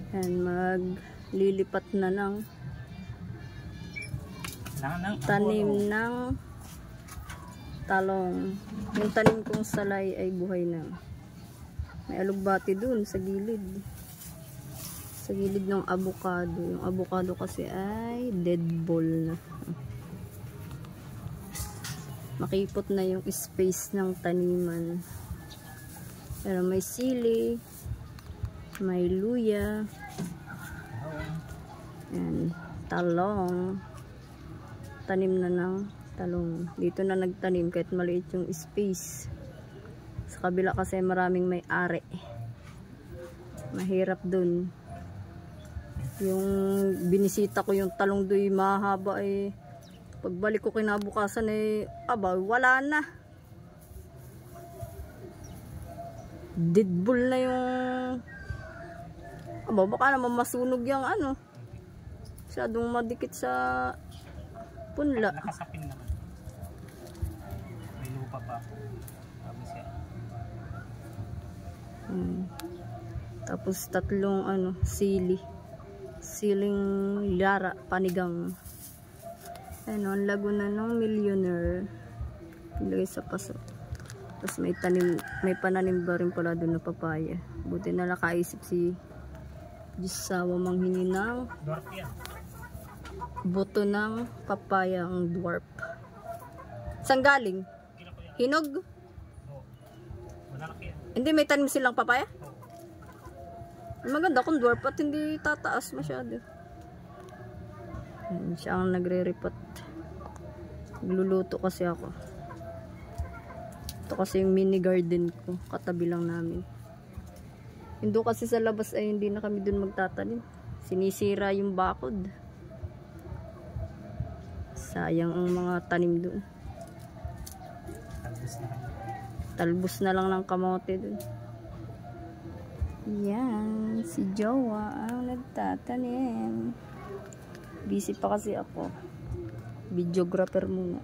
Yan, maglilipat na ng tanim ng talong. Yung tanim kong salay ay buhay na. May alugbati dun sa gilid. Sa gilid ng avocado. Yung avocado kasi ay dead ball na. Makipot na yung space ng taniman. Pero may sili, may luya, and talong. Tanim na ng talong. Dito na nagtanim kahit maliit yung space. Sa kabila kasi maraming may-ari. Mahirap dun. Yung binisita ko yung talong doy mahaba eh. Pagbalik ko kinabukasan eh, aba, wala na. Deadball na yung, aba, baka naman masunog yung ano. Masyadong madikit sa punla. Nakasapin naman. May lupa pa. Tapos tatlong ano, sili. Siling lara, panigang. Ano, ang lago na ng millionaire. Ilagay sa paso. Tapos may tanim, may pananim ba rin pala doon na papaya. Buti na nakaisip si Disawa manghini ng buto ng papaya ang dwarf. Saan galing? Hinog? Hindi, may tanim silang papaya? Maganda kung dwarf at hindi tataas masyado. Yan, siya ang nagre-repot. Nagluluto kasi ako. Ito kasi yung mini garden ko. Katabi lang namin. Hindi kasi sa labas ay hindi na kami dun magtatanim. Sinisira yung bakod. Sayang ang mga tanim dun. Talbos na lang ng kamote dun. Yan. Si Jowa ang nagtatanim. Busy pa kasi ako. Videographer muna.